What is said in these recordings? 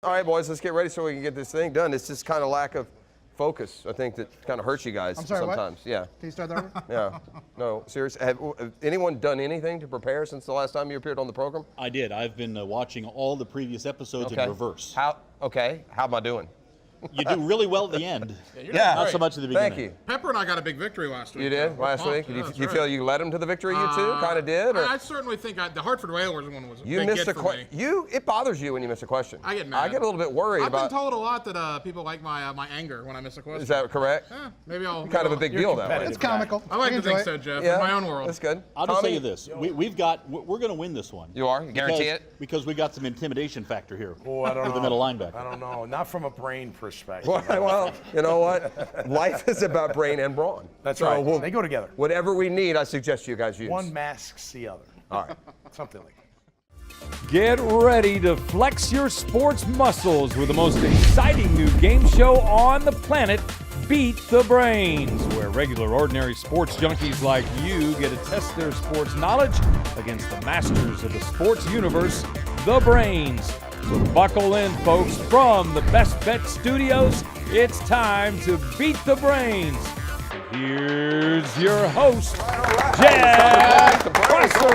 All right, boys, let's get ready so we can get this thing done. It's just kind of lack of focus, I think, that kind of hurts you guys sometimes. What? Yeah. Can you start that over? Yeah. No, seriously. Have anyone done anything to prepare since the last time you appeared on the program? I did. I've been watching all the previous episodes in reverse. How am I doing? You do really well at the end. Yeah. Not so much at the beginning. Thank you. Pepper and I got a big victory last week. You did last week? Yeah, you feel you led them to the victory? You two kind of did. Or? I certainly think the Hartford Whalers one was a You big missed get a for me. question. It bothers you when you miss a question. I get mad. I get a little bit worried I've about. been told a lot that people like my anger when I miss a question. Is that correct? Maybe I'll. Kind of a big deal that way. It's comical. I like We to think enjoy so, it. Jeff. Yeah, In my own world. That's good. I'll just Tommy? tell you this. We're going to win this one. You are? You guarantee it? Because we got some intimidation factor here Oh, I don't with know. the middle linebacker. I don't know. Not from a brain perspective. Well, you know what? Life is about brain and brawn. That's So right. They go together. Whatever we need, I suggest you guys use. One masks the other. All right. Something like that. Get ready to flex your sports muscles with the most exciting new game show on the planet, Beat the Brains, where regular ordinary sports junkies like you get to test their sports knowledge against the masters of the sports universe, the Brains. So buckle in, folks. From the Best Bet Studios, it's time to beat the brains. Here's your host, Jeff Prosser.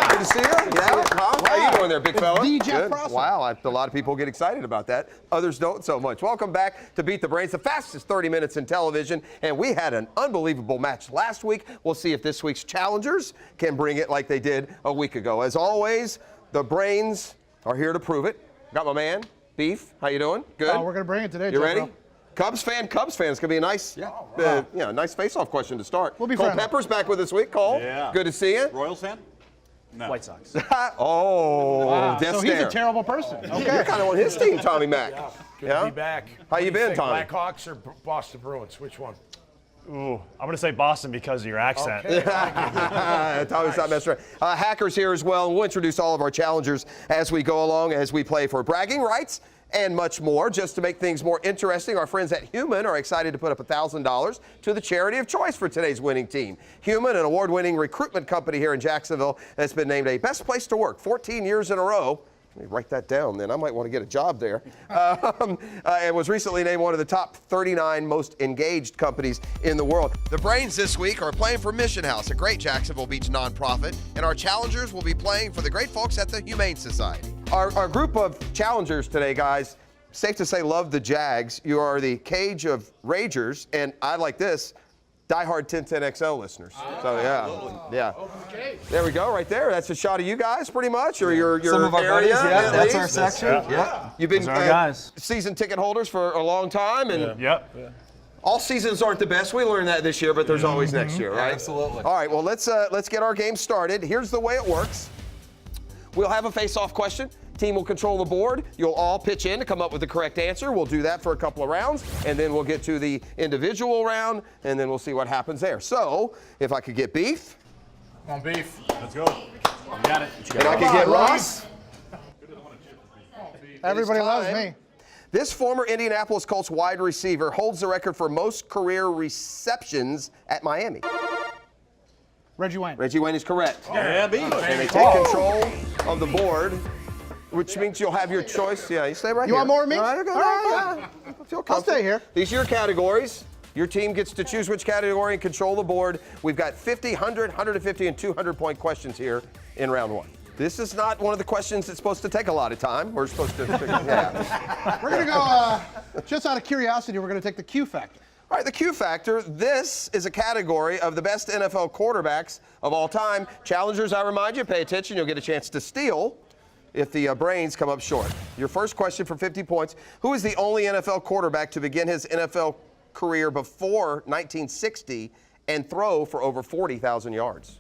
Good to see you. Yeah. How you doing there, big fella? The Jeff Good. Prosser. Wow. A lot of people get excited about that. Others don't so much. Welcome back to Beat the Brains, the fastest 30 minutes in television. And we had an unbelievable match last week. We'll see if this week's challengers can bring it like they did a week ago. As always, the Brains are here to prove it. Got my man, Beef. How you doing? Good. Oh, we're going to bring it today, You Jeff, ready? bro. Cubs fan. It's going to be a nice, nice face-off question to start. We'll be Cole friendly. Pepper's back with us this week. Cole, Yeah. good to see you. Royals fan? No. White Sox. Oh, death So he's stare. a terrible person. You're Okay. kind of on his team, Tommy Mack. Good Yeah? to be back. How you What do been, think, Tommy? Blackhawks or Boston Bruins? Which one? Ooh, I'm going to say Boston because of your accent. Okay. Tommy's not messing around. Hacker's here as well, and we'll introduce all of our challengers as we go along, as we play for bragging rights and much more. Just to make things more interesting, our friends at Human are excited to put up $1,000 to the charity of choice for today's winning team. Human, an award-winning recruitment company here in Jacksonville, has been named a best place to work 14 years in a row. Let me write that down then. I might want to get a job there. It was recently named one of the top 39 most engaged companies in the world. The Brains this week are playing for Mission House, a great Jacksonville Beach nonprofit, and our challengers will be playing for the great folks at the Humane Society. Our group of challengers today, guys, safe to say love the Jags. You are the Cage of Ragers, and I like this, diehard 1010XL listeners. So yeah. There we go, right there. That's a shot of you guys, pretty much, or your Some of our area. buddies, yeah, at that's our least. section. Yeah. You've been Those are our guys. season ticket holders for a long time, and Yep. all seasons aren't the best. We learned that this year, but there's always next year, right? Absolutely. All right, well, let's get our game started. Here's the way it works. We'll have a face-off question. Team will control the board. You'll all pitch in to come up with the correct answer. We'll do that for a couple of rounds, and then we'll get to the individual round, and then we'll see what happens there. So, if I could get Beef, Come on, Beef. Let's go. You got it. and I could get Ross. Everybody It's loves time. me. This former Indianapolis Colts wide receiver holds the record for most career receptions at Miami. Reggie White. Reggie White is correct. Yeah, Beef. And they take control of the board, which means you'll have your choice. Yeah, you stay right You here. want more of me? All right, okay, All right, yeah. Feel I'll comfortable. stay here. These are your categories. Your team gets to choose which category and control the board. We've got 50, 100, 150, and 200-point questions here in round one. This is not one of the questions that's supposed to take a lot of time. We're supposed to yeah. We're going to go, just out of curiosity, we're going to take the Q factor. All right, the Q factor. This is a category of the best NFL quarterbacks of all time. Challengers, I remind you, pay attention. You'll get a chance to steal if the Brains come up short. Your first question for 50 points. Who is the only NFL quarterback to begin his NFL career before 1960 and throw for over 40,000 yards?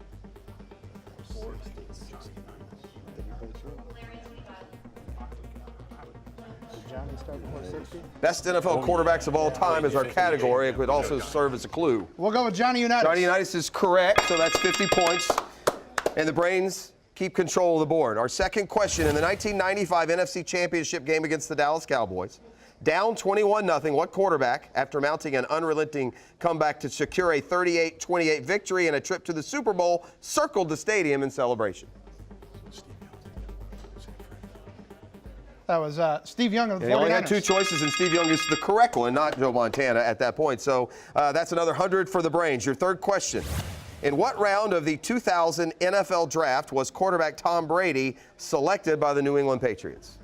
Best NFL quarterbacks of all time is our category. It could also serve as a clue. We'll go with Johnny Unitas. Johnny Unitas is correct, so that's 50 points. And the Brains keep control of the board. Our second question, in the 1995 NFC Championship game against the Dallas Cowboys, down 21-0, what quarterback, after mounting an unrelenting comeback to secure a 38-28 victory and a trip to the Super Bowl, circled the stadium in celebration? That was Steve Young of the They only had 49ers. two choices, and Steve Young is the correct one, not Joe Montana at that point. So that's another 100 for the brains. Your third question. In what round of the 2000 NFL Draft was quarterback Tom Brady selected by the New England Patriots?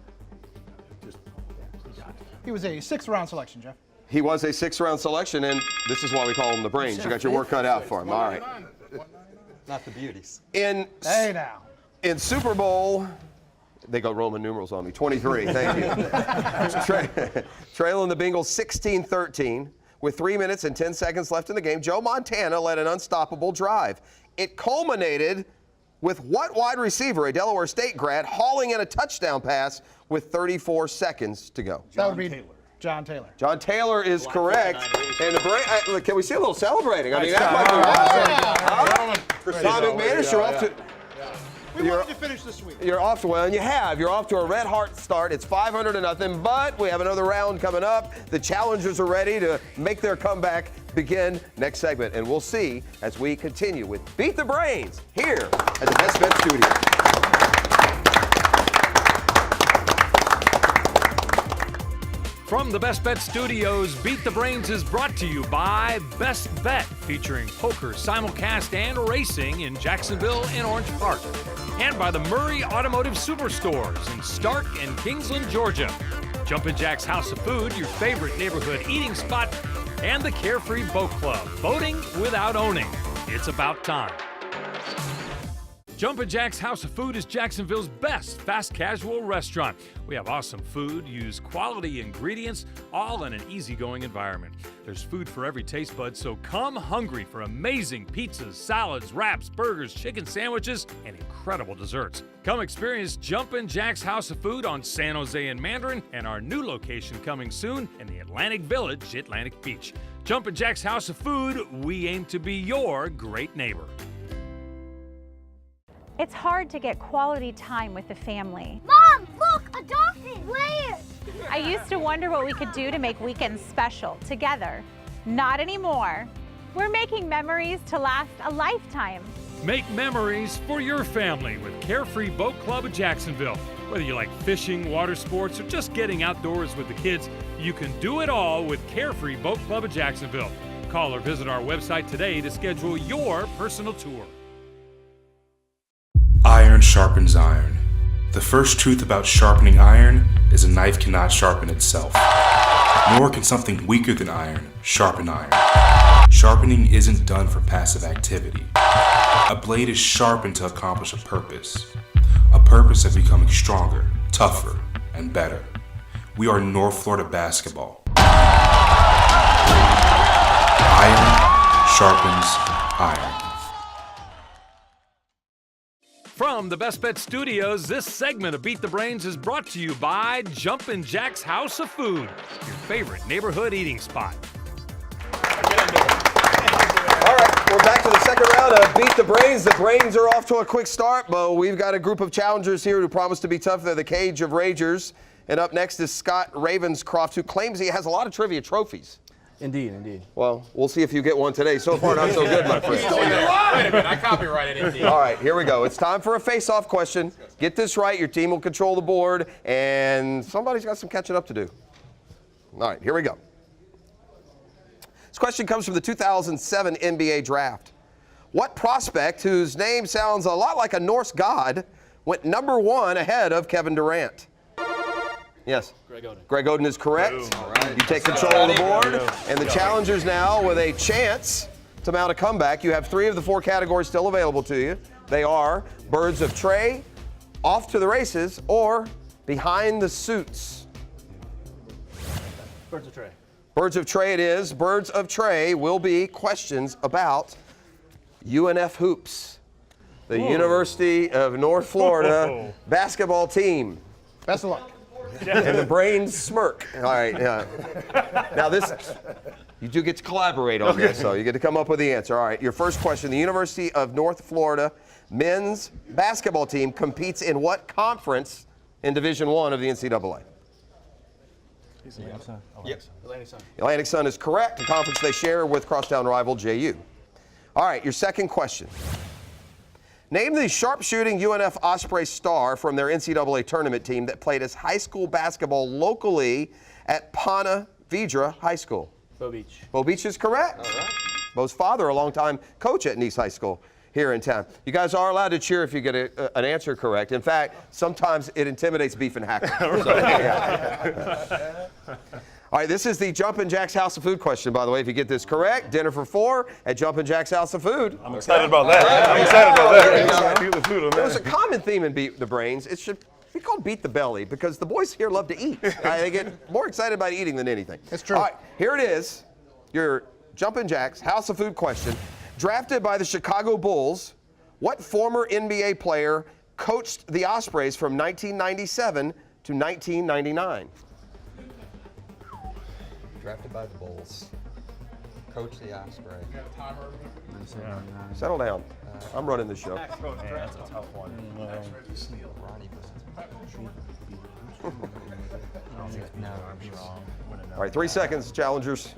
He was a 6th-round selection, Jeff. He was a 6th-round selection, and this is why we call him the brains. You got your work cut out for him. All right. Not the beauties. Hey, now. In Super Bowl, they got Roman numerals on me, 23, thank you. Trailing the Bengals 16-13 with 3 minutes and 10 seconds left in the game. Joe Montana led an unstoppable drive. It culminated with what wide receiver, a Delaware State grad, hauling in a touchdown pass with 34 seconds to go? That would be John Taylor. John Taylor is correct. And the can we see a little celebrating? I mean, that might be Tom McManus, you're off to. We wanted to finish this week. You're off to, well, and you have. You're off to a red hot start. It's 500-0, but we have another round coming up. The challengers are ready to make their comeback begin next segment, and we'll see as we continue with Beat the Brains here at the Best Bet Studio. From the Best Bet Studios, Beat the Brains is brought to you by Best Bet, featuring poker, simulcast, and racing in Jacksonville and Orange Park. And by the Murray Automotive Superstores in Stark and Kingsland, Georgia. Jumpin' Jack's House of Food, your favorite neighborhood eating spot, and the Carefree Boat Club, boating without owning. It's about time. Jumpin' Jack's House of Food is Jacksonville's best fast casual restaurant. We have awesome food, use quality ingredients, all in an easygoing environment. There's food for every taste bud, so come hungry for amazing pizzas, salads, wraps, burgers, chicken sandwiches, and incredible desserts. Come experience Jumpin' Jack's House of Food on San Jose and Mandarin, and our new location coming soon in the Atlantic Village, Atlantic Beach. Jumpin' Jack's House of Food, we aim to be your great neighbor. It's hard to get quality time with the family. Mom, look, a dolphin! Where? I used to wonder what we could do to make weekends special together. Not anymore. We're making memories to last a lifetime. Make memories for your family with Carefree Boat Club of Jacksonville. Whether you like fishing, water sports, or just getting outdoors with the kids, you can do it all with Carefree Boat Club of Jacksonville. Call or visit our website today to schedule your personal tour. Iron sharpens iron. The first truth about sharpening iron is a knife cannot sharpen itself. Nor can something weaker than iron sharpen iron. Sharpening isn't done for passive activity. A blade is sharpened to accomplish a purpose. A purpose of becoming stronger, tougher, and better. We are North Florida basketball. Iron sharpens iron. From the Best Bet Studios, this segment of Beat the Brains is brought to you by Jumpin' Jack's House of Food, your favorite neighborhood eating spot. All right, we're back to the second round of Beat the Brains. The Brains are off to a quick start, but we've got a group of challengers here who promise to be tough. They're the Cage of Ragers. And up next is Scott Ravenscroft, who claims he has a lot of trivia trophies. Indeed, indeed. Well, we'll see if you get one today. So far, not so good, my friend. Wait a minute, I copyrighted Indeed. All right, here we go. It's time for a face-off question. Get this right, your team will control the board, and somebody's got some catching up to do. All right, here we go. This question comes from the 2007 NBA Draft. What prospect, whose name sounds a lot like a Norse god, went #1 ahead of Kevin Durant? Yes. Greg Oden. Greg Oden is correct. All right. You take control of the board. And the challengers now with a chance to mount a comeback. You have 3 of the 4 categories still available to you. They are Birds of Trey, Off to the Races, or Behind the Suits. Birds of Trey. Birds of Trey it is. Birds of Trey will be questions about UNF Hoops, the University of North Florida basketball team. Best of luck. And the Brains smirk. All right, yeah. Now this, you do get to collaborate on this, so you get to come up with the answer. All right, your first question. The University of North Florida men's basketball team competes in what conference in Division I of the NCAA? Atlantic Sun. Yep. Atlantic Sun. Atlantic Sun is correct, a conference they share with crosstown rival JU. All right, your second question. Name the sharpshooting UNF Osprey star from their NCAA tournament team that played his high school basketball locally at Ponte Vedra High School. Bo Beach. Bo Beach is correct. All right. Bo's father, a longtime coach at Nice High School here in town. You guys are allowed to cheer if you get an answer correct. In fact, sometimes it intimidates Beef and Hacker. So, yeah. All right, this is the Jumpin' Jack's House of Food question, by the way. If you get this correct, dinner for 4 at Jumpin' Jack's House of Food. I'm excited about that. I'm excited about that. Beat the food on There's a that. common theme in Beat the Brains. It should be called Beat the Belly because the boys here love to eat. They get more excited about eating than anything. It's true. All right, here it is. Your Jumpin' Jack's House of Food question. Drafted by the Chicago Bulls, what former NBA player coached the Ospreys from 1997 to 1999? Drafted by the Bulls. Coach the Osprey. Settle down. I'm running the show. Man, that's a tough one. Ronnie No, I'm wrong. All right, 3 seconds, challengers.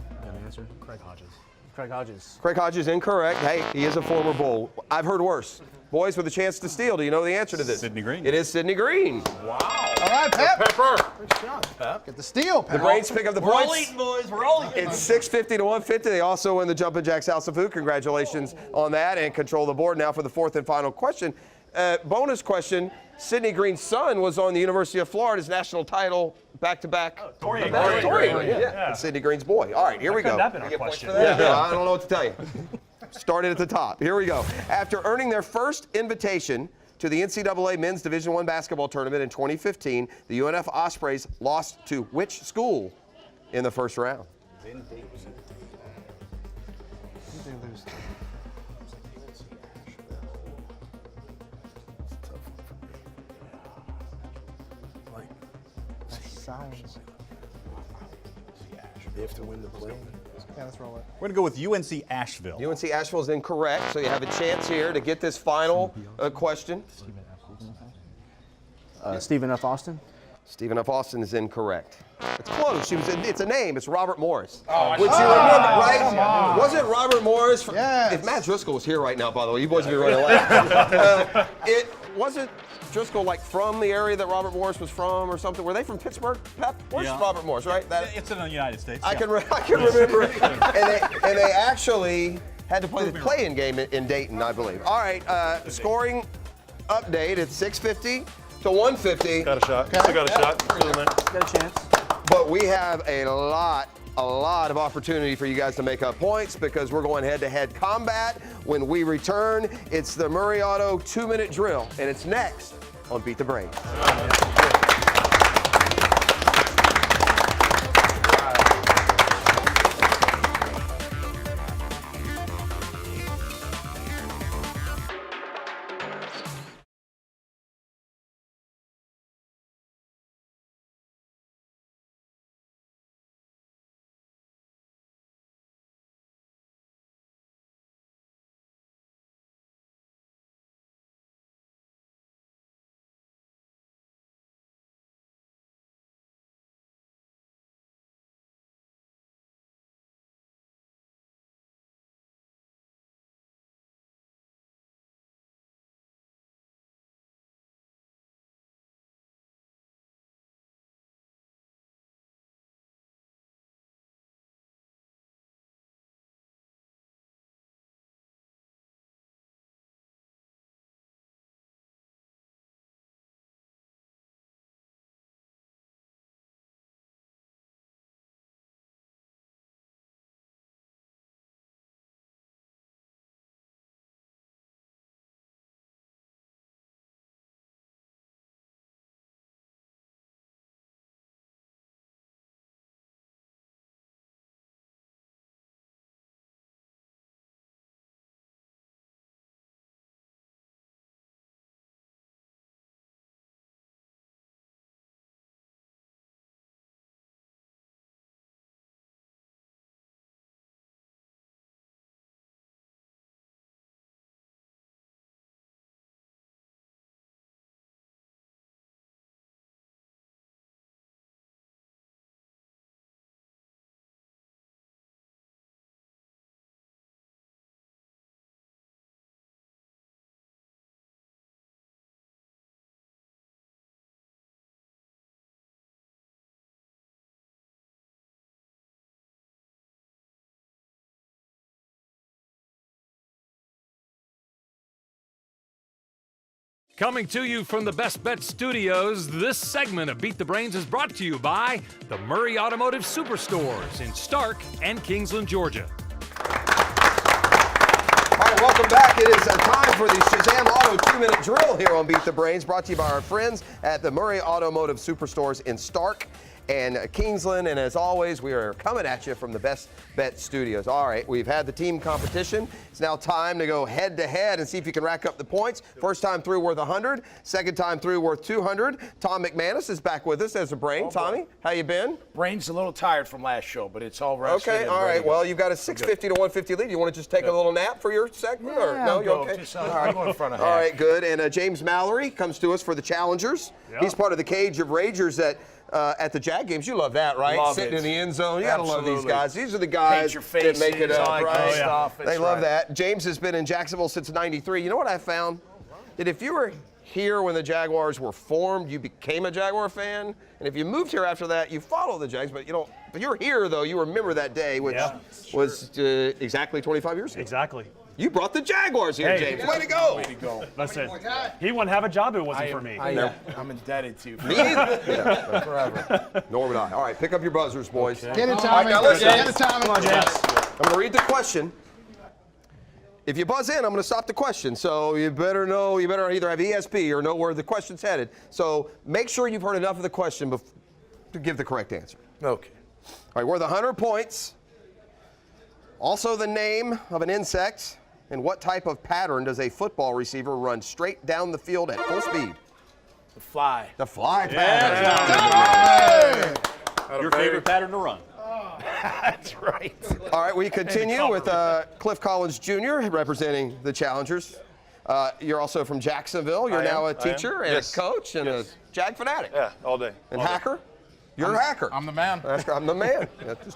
Craig Hodges. Craig Hodges. Craig Hodges incorrect. Hey, he is a former Bull. I've heard worse. Boys with a chance to steal. Do you know the answer to this? Sidney Green. It is Sidney Green. All right, Pep. Pepper. Get the steal, The Pep. Brains pick up the points. We're all eating, boys. We're all eating. It's 650 to 150. They also win the Jumpin' Jack's House of Food. Congratulations on that and control the board. Now for the fourth and final question. Bonus question. Sidney Green's son was on the University of Florida's national title back-to-back. Torian. Yeah. It's Sidney Green's boy. All right, here we go. That been our question. Yeah, I don't know what to tell you. Started at the top. Here we go. After earning their first invitation to the NCAA Men's Division I basketball tournament in 2015, the UNF Ospreys lost to which school in the first round? They have to win the play. Yeah, let's roll it. We're going to go with UNC Asheville. UNC Asheville is incorrect, so you have a chance here to get this final question. Stephen F. Austin. Stephen F. Austin is incorrect. It's close. It's a name. It's Robert Morris. Which you remember, right? Wasn't Robert Morris? Yes. If Matt Driscoll was here right now, by the way, you boys would be running loud. It wasn't Driscoll like from the area that Robert Morris was from or something. Were they from Pittsburgh, Pep? Where's Yeah. Robert Morris, right? It's in the United States. I can remember it. And they actually had to play the play-in game in Dayton, I believe. All right, scoring update. It's 650 to 150. Got a shot. Still got a shot. Still in there. Got a chance. But we have a lot of opportunity for you guys to make up points because we're going head-to-head combat. When we return, it's the Murray Auto 2-minute drill, and it's next on Beat the Brains. Coming to you from the Best Bet Studios, this segment of Beat the Brains is brought to you by the Murray Automotive Superstores in Stark and Kingsland, Georgia. All right, welcome back. It is time for the Shazam Auto 2-minute drill here on Beat the Brains, brought to you by our friends at the Murray Automotive Superstores in Stark and Kingsland. And as always, we are coming at you from the Best Bet Studios. All right, we've had the team competition. It's now time to go head-to-head and see if you can rack up the points. First time through worth 100. Second time through worth 200. Tom McManus is back with us as a brain. Tommy, how you been? Brain's a little tired from last show, but it's all right. Okay, all right. Well, you've got a 650 to 150 lead. You want to just take a little nap for your segment? Or no, you're okay? I'll go in front of All right, good. And James Mallory comes to us for the Challengers. Yep. He's part of the Cage of Ragers at the Jag games. You love that, right? Love Sitting it. in the end zone. You got to love these Absolutely. guys. These are the guys your that make it faces, up, all that right? kind of stuff. They That's love right. that. James has been in Jacksonville since '93. You know what I found? That if you were here when the Jaguars were formed, you became a Jaguar fan. And if you moved here after that, you follow the Jags. But you don't. If you're here, though, you remember that day, which was exactly 25 years ago. Exactly. You brought the Jaguars here, James. Way to go. Way to go. Listen, he wouldn't have a job if it wasn't for me. I'm indebted to you. Me either. Yeah, forever. Nor would I. All right, pick up your buzzers, boys. Get it, Tommy. now listen. Get it, Tommy. Come on, James. I'm going to read the question. If you buzz in, I'm going to stop the question. So you better know, you better either have ESP or know where the question's headed. So make sure you've heard enough of the question to give the correct answer. Okay. All right, worth 100 points. Also the name of an insect. And what type of pattern does a football receiver run straight down the field at full speed? The fly. The fly pattern. Your favorite pattern to run. That's right. All right, we continue with Cliff Collins Jr. representing the Challengers. You're also from Jacksonville. You're now a teacher and a coach and a Jag fanatic. Yeah, all day. And hacker? You're a hacker. I'm the man. I'm the man. It's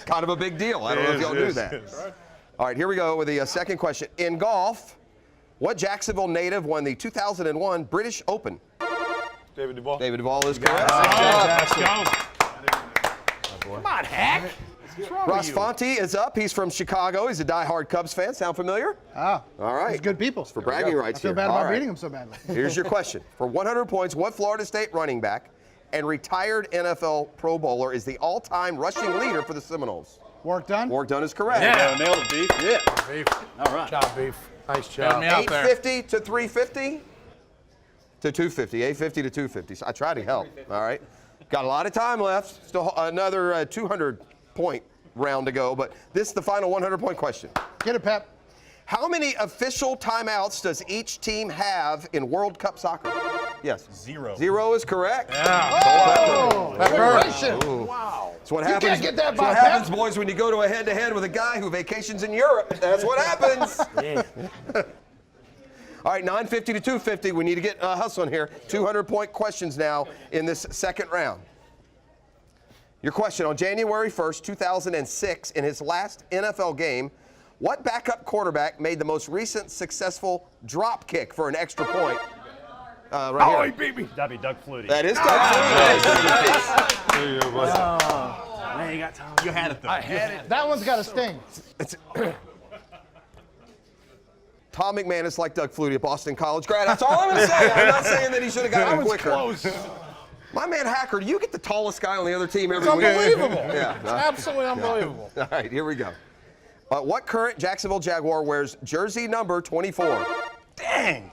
kind of a big deal. I don't know if y'all knew that. All right, here we go with the second question. In golf, what Jacksonville native won the 2001 British Open? David Duval. David Duval is correct. Come on, Hack. Ross Fonte is up. He's from Chicago. He's a diehard Cubs fan. Sound familiar? Ah, All right. he's good people. For bragging rights I feel here. bad All about right. reading them so badly. Here's your question. For 100 points, what Florida State running back and retired NFL Pro Bowler is the all-time rushing leader for the Seminoles? Work done? Work done is correct. Yeah, nailed it, Beef. Yeah. Beef. All right. Job, Beef. Nice Help job. me out there. 850 to 350 to 250. 850 to 250. So I try to help. All right. Got a lot of time left. Still another 200-point round to go. But this is the final 100-point question. Get it, Pep. How many official timeouts does each team have in World Cup soccer? Yes. 0. 0 is correct. Oh, celebration. Wow. That's what You happens. can't get that That's what by happens, boys, when you go to a head-to-head with a guy who vacations in Europe. That's what happens. All right, 950 to 250. We need to get hustling here. 200-point questions now in this second round. Your question: on January 1st, 2006, in his last NFL game, what backup quarterback made the most recent successful drop kick for an extra point? Right here. Baby. That'd be Doug Flutie. That is Doug Flutie. There you go, buddy. Man, you got Tom. You had it, though. I had it. That one's got a sting. Tom McManus, like Doug Flutie, a Boston College grad. That's all I'm going to say. I'm not saying that he should have gotten it quicker. Close. My man Hacker, you get the tallest guy on the other team every It's week. unbelievable. Yeah. It's absolutely unbelievable. All right, here we go. What current Jacksonville Jaguar wears jersey number 24? Dang.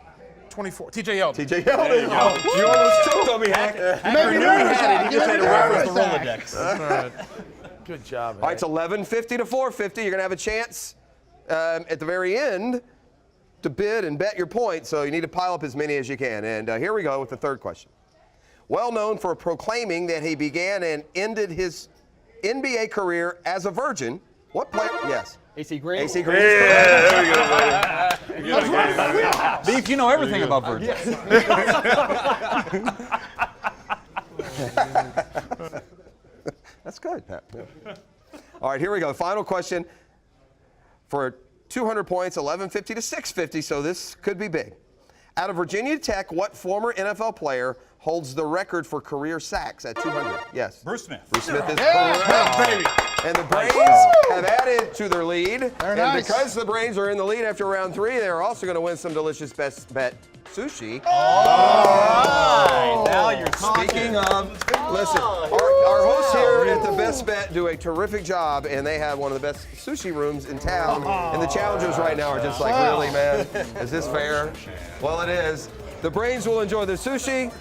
24. TJ Yeldon. TJ Yeldon. You almost choked on me, Hacker. You made me nervous. He just had to reference the Rolodex. Rolodex. Good job. All right, it's 1150 to 450. You're going to have a chance at the very end to bid and bet your points, so you need to pile up as many as you can. And here we go with the third question. Well known for proclaiming that he began and ended his NBA career as a virgin, what player? Yes. AC Green. AC Green. Yeah, there we go, buddy. Beef, you know everything about virgins. That's good, Pat. Yeah. All right, here we go. Final question for 200 points, 1150 to 650, so this could be big. Out of Virginia Tech, what former NFL player holds the record for career sacks at 200. Yes. Bruce Smith. Bruce Smith is correct. Baby. And the Brains have added to their lead. Very and nice. because the Brains are in the lead after round 3, they're also going to win some delicious Best Bet sushi. Now you're talking. Speaking of, listen, our hosts here at the Best Bet do a terrific job, and they have one of the best sushi rooms in town. And the challengers right now are just like, really, man? Is this fair? Well, it is. The Brains will enjoy the sushi.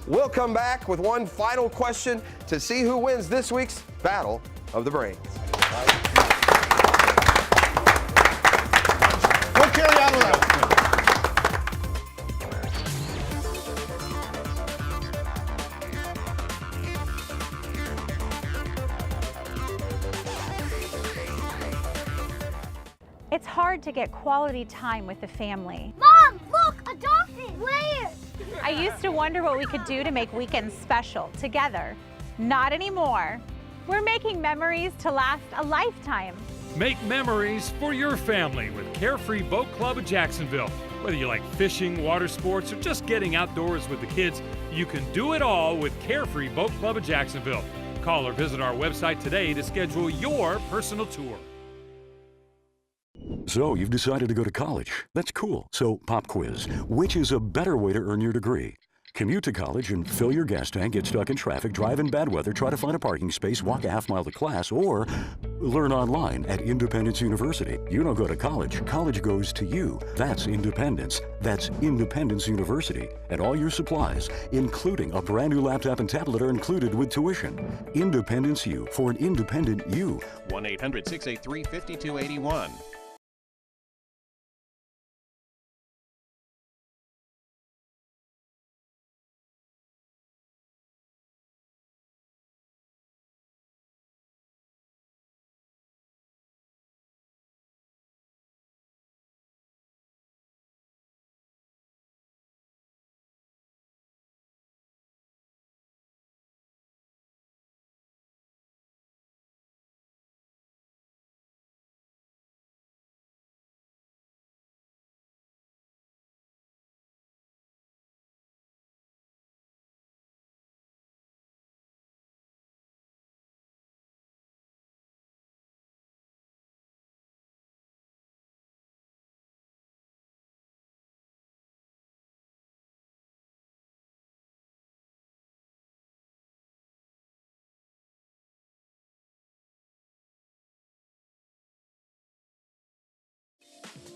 We'll come back with one final question to see who wins this week's Battle of the Brains. We'll carry on with that. It's hard to get quality time with the family. Mom, look, a dolphin. Where? I used to wonder what we could do to make weekends special together. Not anymore. We're making memories to last a lifetime. Make memories for your family with Carefree Boat Club of Jacksonville. Whether you like fishing, water sports, or just getting outdoors with the kids, you can do it all with Carefree Boat Club of Jacksonville. Call or visit our website today to schedule your personal tour. So, you've decided to go to college. That's cool. So, pop quiz. Which is a better way to earn your degree? Commute to college and fill your gas tank, get stuck in traffic, drive in bad weather, try to find a parking space, walk a half mile to class, or learn online at Independence University. You don't go to college. College goes to you. That's Independence. That's Independence University. And all your supplies, including a brand new laptop and tablet, are included with tuition. Independence U for an independent you. 1-800-683-5281.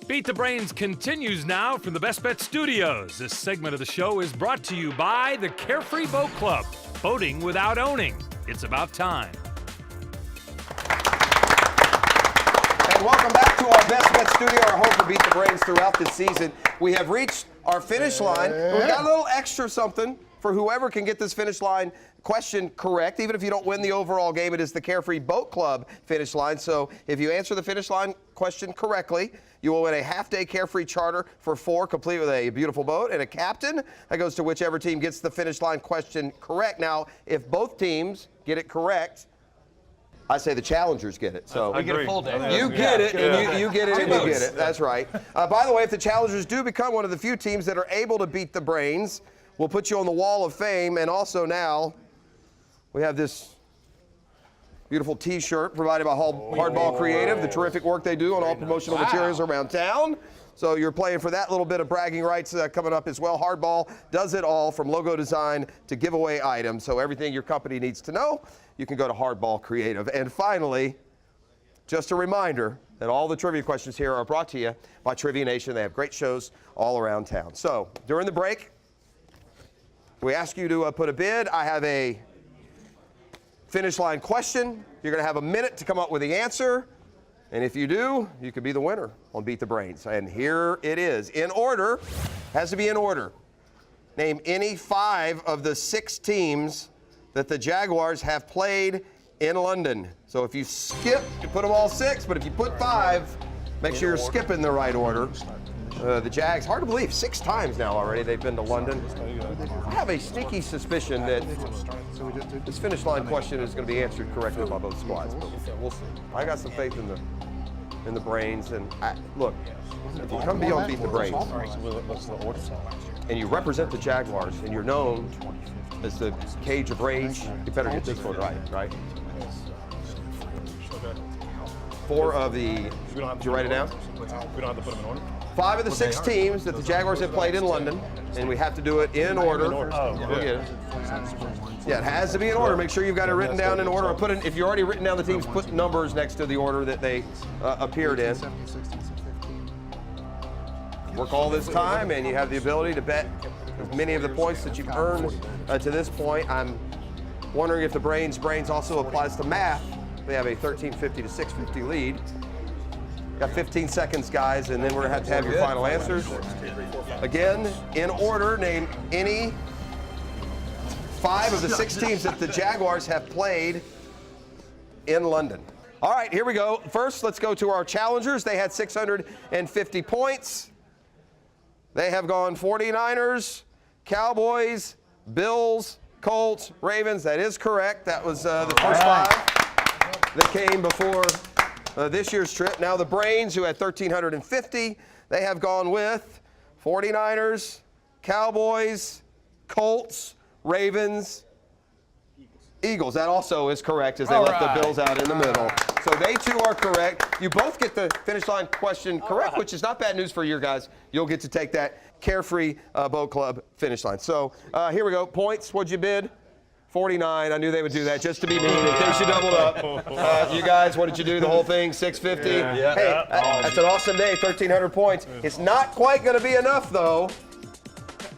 Beat the Brains continues now from the Best Bet Studios. This segment of the show is brought to you by the Carefree Boat Club. Boating without owning. It's about time. And welcome back to our Best Bet Studio, our home for Beat the Brains throughout this season. We have reached our finish line. We got a little extra something for whoever can get this finish line question correct. Even if you don't win the overall game, it is the Carefree Boat Club finish line. So if you answer the finish line question correctly, you will win a half-day Carefree charter for 4, complete with a beautiful boat and a captain. That goes to whichever team gets the finish line question correct. Now, if both teams get it correct, I say the challengers get it. So we get a full day. you get it, and you get it, and you get it. That's right. By the way, if the challengers do become one of the few teams that are able to beat the Brains, we'll put you on the Wall of Fame. And also now, we have this beautiful T-shirt provided by Hardball Creative, the terrific work they do on all promotional materials around town. So you're playing for that little bit of bragging rights coming up as well. Hardball does it all, from logo design to giveaway items. So everything your company needs to know, you can go to Hardball Creative. And finally, just a reminder that all the trivia questions here are brought to you by Trivia Nation. They have great shows all around town. So during the break, we ask you to put a bid. I have a finish line question. You're going to have a minute to come up with the answer. And if you do, you could be the winner on Beat the Brains. And here it is. In order, has to be in order. Name any 5 of the 6 teams that the Jaguars have played in London. So if you skip, you put them all 6, but if you put 5, make sure you're skipping the right order. The Jags, hard to believe, 6 times now already they've been to London. I have a sneaky suspicion that this finish line question is going to be answered correctly by both squads, but we'll see. I got some faith in the Brains, and look, if you come beyond Beat the Brains, What's the order? and you represent the Jaguars, and you're known as the Cage of Rage, you better get this one right? 4 of the, did you write it down? We don't have to put them in order? 5 of the 6 teams that the Jaguars have played in London, and we have to do it in order. We'll get it. Yeah, it has to be in order. Make sure you've got it written down in order. Or put in, if you've already written down the teams, put numbers next to the order that they appeared in. Work all this time, and you have the ability to bet as many of the points that you've earned to this point. I'm wondering if the brains also applies to math. They have a 1350 to 650 lead. Got 15 seconds, guys, and then we're gonna have to have your final answers. Again, in order, name any 5 of the 6 teams that the Jaguars have played in London. All right, here we go. First, let's go to our challengers. They had 650 points. They have gone 49ers, Cowboys, Bills, Colts, Ravens. That is correct. That was the first 5 that came before this year's trip. Now the Brains, who had 1,350, they have gone with 49ers, Cowboys, Colts, Ravens, Eagles. That also is correct, as they left the Bills out in the middle. So they too are correct. You both get the finish line question correct, which is not bad news for you guys. You'll get to take that Carefree Boat Club finish line. So here we go. Points, what'd you bid? 49. I knew they would do that just to be mean in case you doubled up. You guys, what did you do? The whole thing, 650? Yeah. Hey, that's an awesome day, 1,300 points. It's not quite going to be enough, though,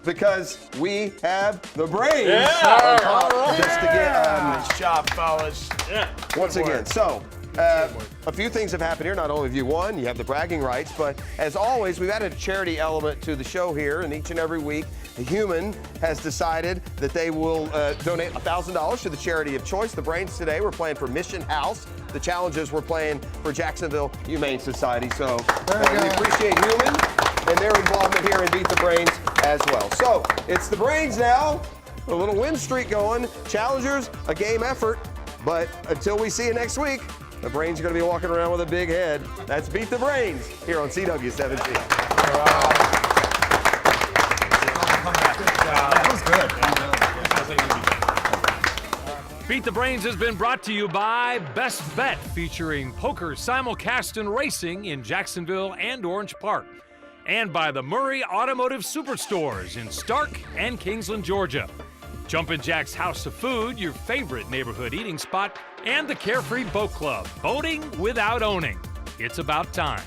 because we have the Brains on top just to get Nice job, fellas. once again. So, a few things have happened here. Not only have you won, you have the bragging rights, but as always, we've added a charity element to the show here, and each and every week, the Human has decided that they will donate $1,000 to the charity of choice. The Brains today, we're playing for Mission House. The Challenges, we're playing for Jacksonville Humane Society. So we appreciate Human and their involvement here in Beat the Brains as well. So it's the Brains now, a little win streak going. Challengers, a game effort, but until we see you next week, the Brains are going to be walking around with a big head. That's Beat the Brains here on CW17. Beat the Brains has been brought to you by Best Bet, featuring poker simulcast and racing in Jacksonville and Orange Park, and by the Murray Automotive Superstores in Stark and Kingsland, Georgia. Jumpin' Jack's House of Food, your favorite neighborhood eating spot, and the Carefree Boat Club, boating without owning. It's about time.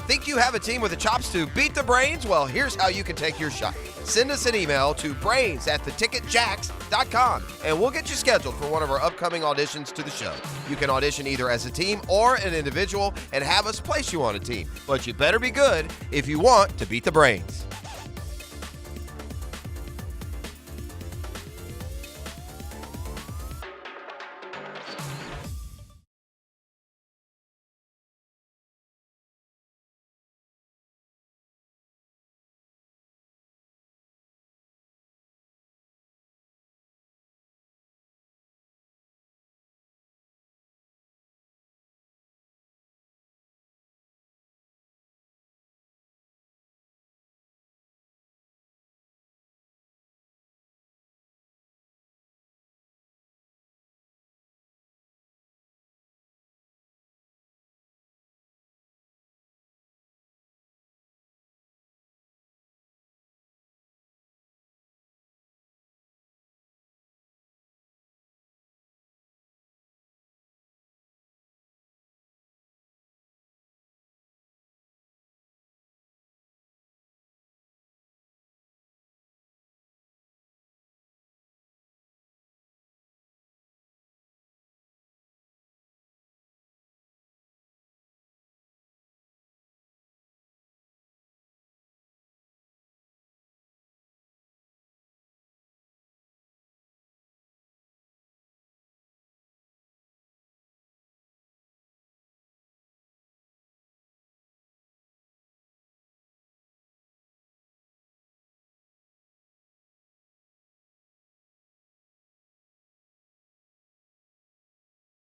Think you have a team with the chops to beat the Brains? Well, here's how you can take your shot. Send us an email to brains@theticketjacks.com, and we'll get you scheduled for one of our upcoming auditions to the show. You can audition either as a team or an individual and have us place you on a team. But you better be good if you want to beat the Brains.